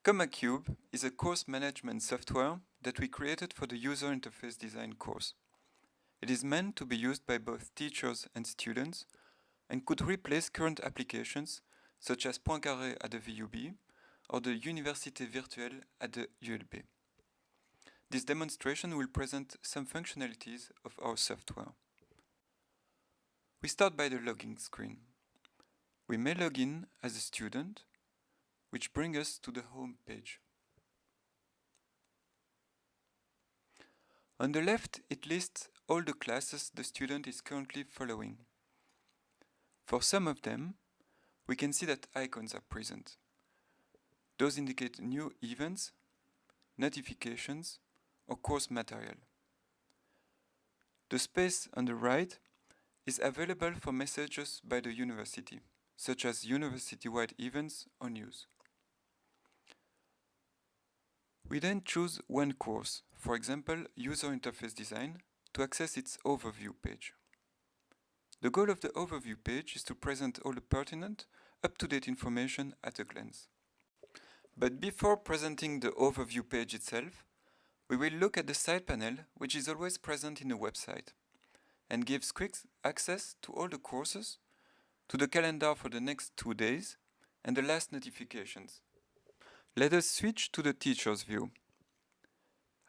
commaCube is a course management software that we created for the user interface design course. It is meant to be used by both teachers and students and could replace current applications such as Poincaré at the VUB or the Université Virtuelle at the ULB. This demonstration will present some functionalities of our software. We start by the login screen. We may log in as a student, which brings us to the home page. On the left, it lists all the classes the student is currently following. For some of them, we can see that icons are present. Those indicate new events, notifications, or course material. The space on the right is available for messages by the university, such as university-wide events or news. We then choose one course, for example, User Interface Design, to access its overview page. The goal of the overview page is to present all the pertinent, up-to-date information at a glance. But before presenting the overview page itself, we will look at the side panel, which is always present in a website, and gives quick access to all the courses, to the calendar for the next 2 days, and the last notifications. Let us switch to the teacher's view.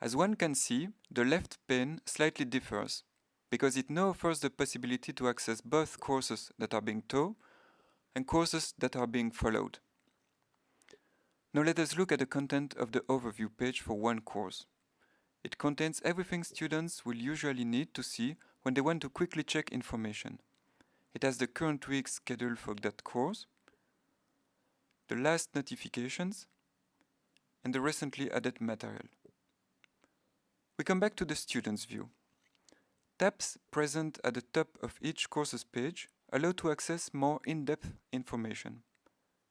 As one can see, the left pane slightly differs, because it now offers the possibility to access both courses that are being taught and courses that are being followed. Now let us look at the content of the overview page for one course. It contains everything students will usually need to see when they want to quickly check information. It has the current week's schedule for that course, the last notifications, and the recently added material. We come back to the student's view. Tabs present at the top of each course's page allow to access more in-depth information.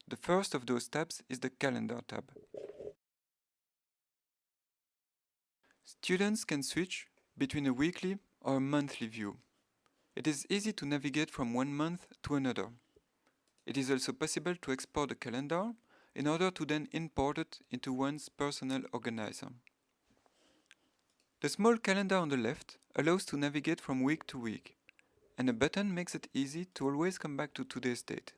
The first of those tabs is the Calendar tab. Students can switch between a weekly or a monthly view. It is easy to navigate from one month to another. It is also possible to export the calendar in order to then import it into one's personal organizer. The small calendar on the left allows to navigate from week to week, and a button makes it easy to always come back to today's date.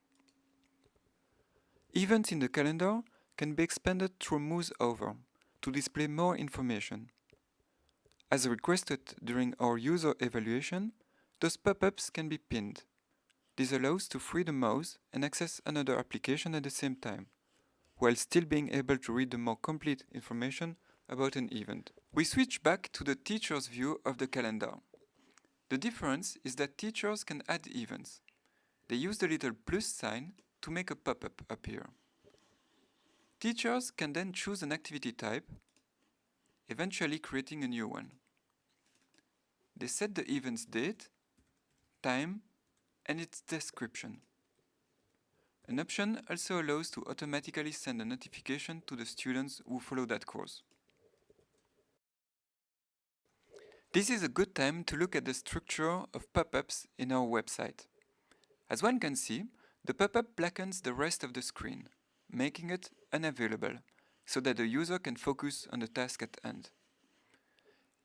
Events in the calendar can be expanded through mouse over to display more information. As requested during our user evaluation, those pop-ups can be pinned. This allows to free the mouse and access another application at the same time, while still being able to read the more complete information about an event. We switch back to the teacher's view of the calendar. The difference is that teachers can add events. They use the little plus sign to make a pop-up appear. Teachers can then choose an activity type, eventually creating a new one. They set the event's date, time, and its description. An option also allows to automatically send a notification to the students who follow that course. This is a good time to look at the structure of pop-ups in our website. As one can see, the pop-up blackens the rest of the screen, making it unavailable, so that the user can focus on the task at hand.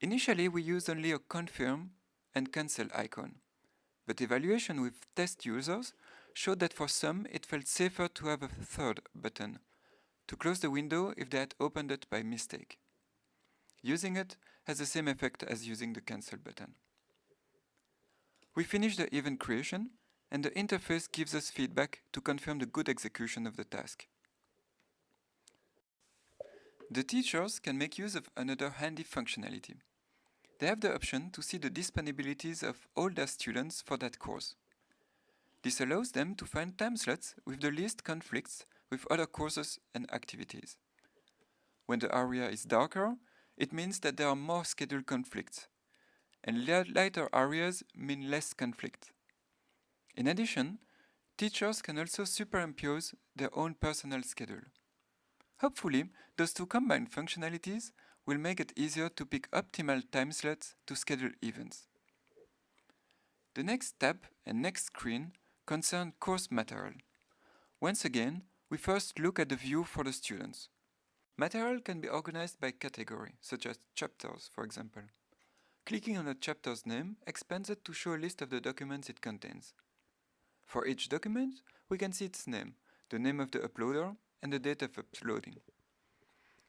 Initially, we used only a confirm and cancel icon, but evaluation with test users showed that for some it felt safer to have a third button, to close the window if they had opened it by mistake. Using it has the same effect as using the cancel button. We finish the event creation, and the interface gives us feedback to confirm the good execution of the task. The teachers can make use of another handy functionality. They have the option to see the disponibilities of all their students for that course. This allows them to find time slots with the least conflicts with other courses and activities. When the area is darker, it means that there are more scheduled conflicts, and lighter areas mean less conflict. In addition, teachers can also superimpose their own personal schedule. Hopefully, those two combined functionalities will make it easier to pick optimal time slots to schedule events. The next tab and next screen concern course material. Once again, we first look at the view for the students. Material can be organized by category, such as chapters, for example. Clicking on a chapter's name expands it to show a list of the documents it contains. For each document, we can see its name, the name of the uploader, and the date of uploading.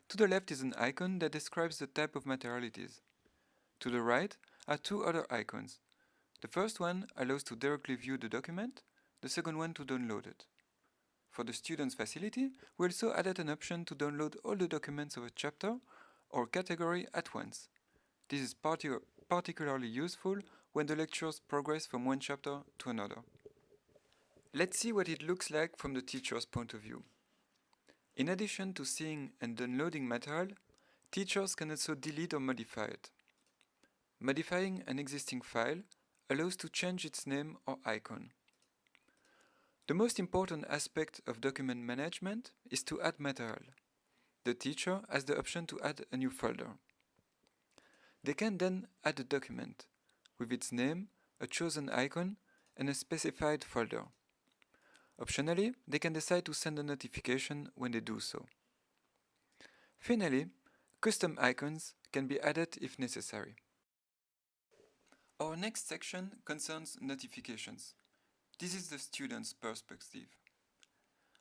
To the left is an icon that describes the type of material it is. To the right are two other icons. The first one allows to directly view the document, the second one to download it. For the students' facility, we also added an option to download all the documents of a chapter or category at once. This is particularly useful when the lectures progress from one chapter to another. Let's see what it looks like from the teacher's point of view. In addition to seeing and downloading material, teachers can also delete or modify it. Modifying an existing file allows to change its name or icon. The most important aspect of document management is to add material. The teacher has the option to add a new folder. They can then add a document with its name, a chosen icon, and a specified folder. Optionally, they can decide to send a notification when they do so. Finally, custom icons can be added if necessary. Our next section concerns notifications. This is the student's perspective.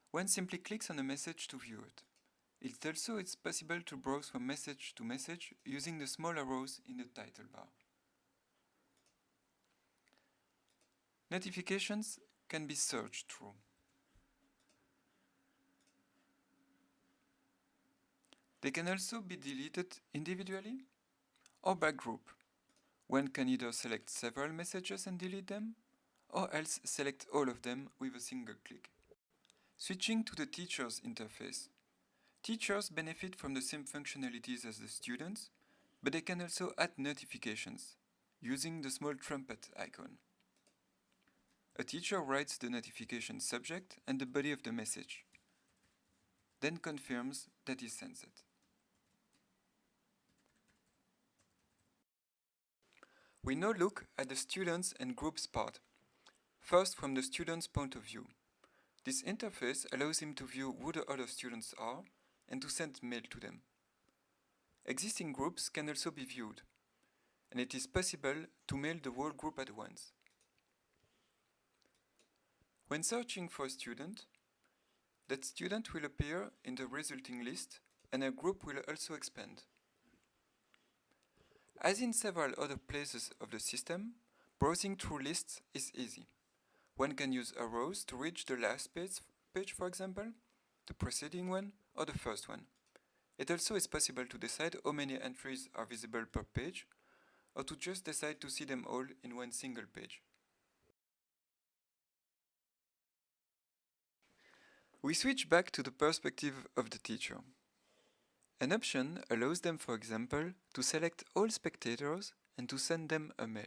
One simply clicks on a message to view it. It's possible to browse from message to message using the small arrows in the title bar. Notifications can be searched through. They can also be deleted individually or by group. One can either select several messages and delete them, or else select all of them with a single click. Switching to the teacher's interface. Teachers benefit from the same functionalities as the students, but they can also add notifications using the small trumpet icon. A teacher writes the notification subject and the body of the message, then confirms that he sends it. We now look at the students and groups part. First, from the student's point of view. This interface allows him to view who the other students are and to send mail to them. Existing groups can also be viewed, and it is possible to mail the whole group at once. When searching for a student, that student will appear in the resulting list and a group will also expand. As in several other places of the system, browsing through lists is easy. One can use arrows to reach the last page, for example, the preceding one, or the first one. It also is possible to decide how many entries are visible per page, or to just decide to see them all in one single page. We switch back to the perspective of the teacher. An option allows them, for example, to select all spectators and to send them a mail.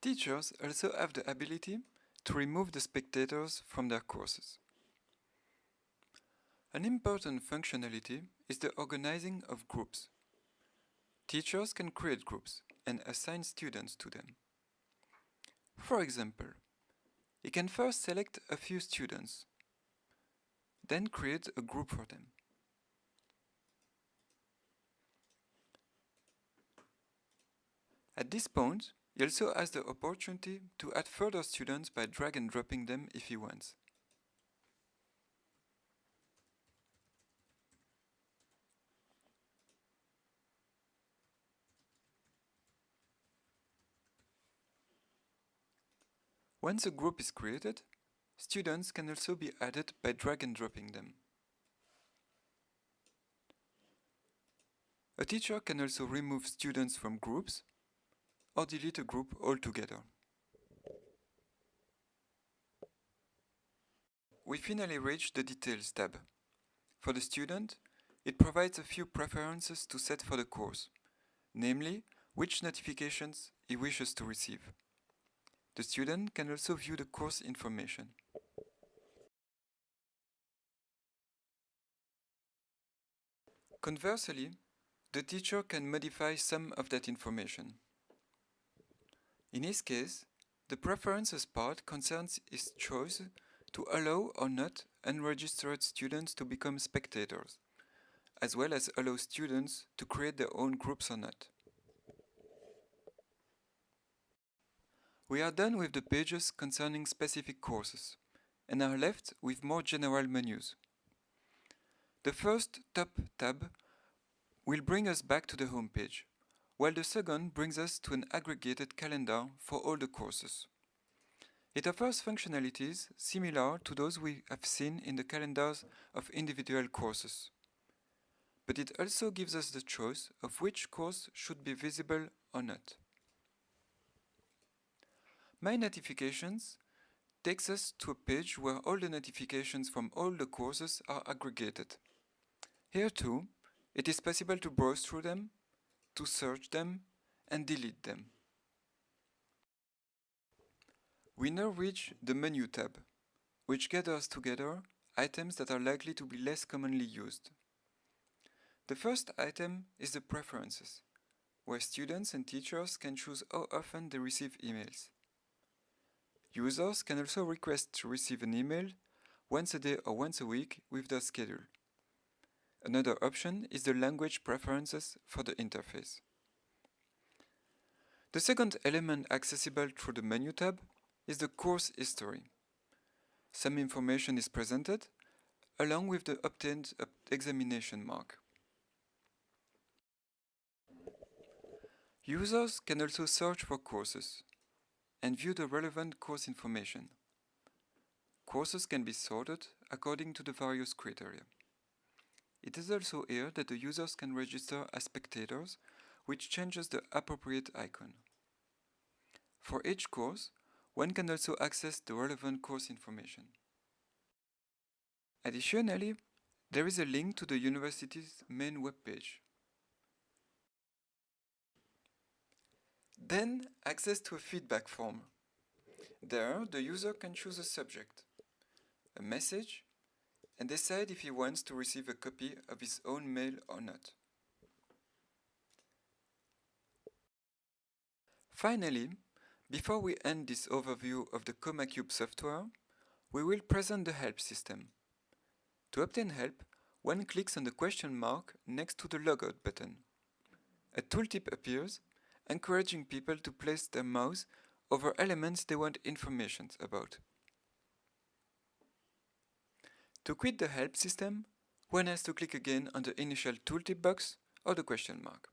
Teachers also have the ability to remove the spectators from their courses. An important functionality is the organizing of groups. Teachers can create groups and assign students to them. For example, you can first select a few students, then create a group for them. At this point, he also has the opportunity to add further students by drag and dropping them if he wants. Once a group is created, students can also be added by drag and dropping them. A teacher can also remove students from groups or delete a group altogether. We finally reach the Details tab. For the student, it provides a few preferences to set for the course, namely which notifications he wishes to receive. The student can also view the course information. Conversely, the teacher can modify some of that information. In his case, the preferences part concerns his choice to allow or not unregistered students to become spectators, as well as allow students to create their own groups or not. We are done with the pages concerning specific courses, and are left with more general menus. The first top tab will bring us back to the home page, while the second brings us to an aggregated calendar for all the courses. It offers functionalities similar to those we have seen in the calendars of individual courses. But it also gives us the choice of which course should be visible or not. My Notifications takes us to a page where all the notifications from all the courses are aggregated. Here too, it is possible to browse through them, to search them, and delete them. We now reach the Menu tab, which gathers together items that are likely to be less commonly used. The first item is the Preferences, where students and teachers can choose how often they receive emails. Users can also request to receive an email once a day or once a week with their schedule. Another option is the language preferences for the interface. The second element accessible through the Menu tab is the course history. Some information is presented, along with the obtained examination mark. Users can also search for courses and view the relevant course information. Courses can be sorted according to the various criteria. It is also here that the users can register as spectators, which changes the appropriate icon. For each course, one can also access the relevant course information. Additionally, there is a link to the university's main webpage. Then, access to a feedback form. There, the user can choose a subject, a message, and decide if he wants to receive a copy of his own mail or not. Finally, before we end this overview of the commaCube software, we will present the help system. To obtain help, one clicks on the question mark next to the logout button. A tooltip appears, encouraging people to place their mouse over elements they want information about. To quit the help system, one has to click again on the initial tooltip box or the question mark.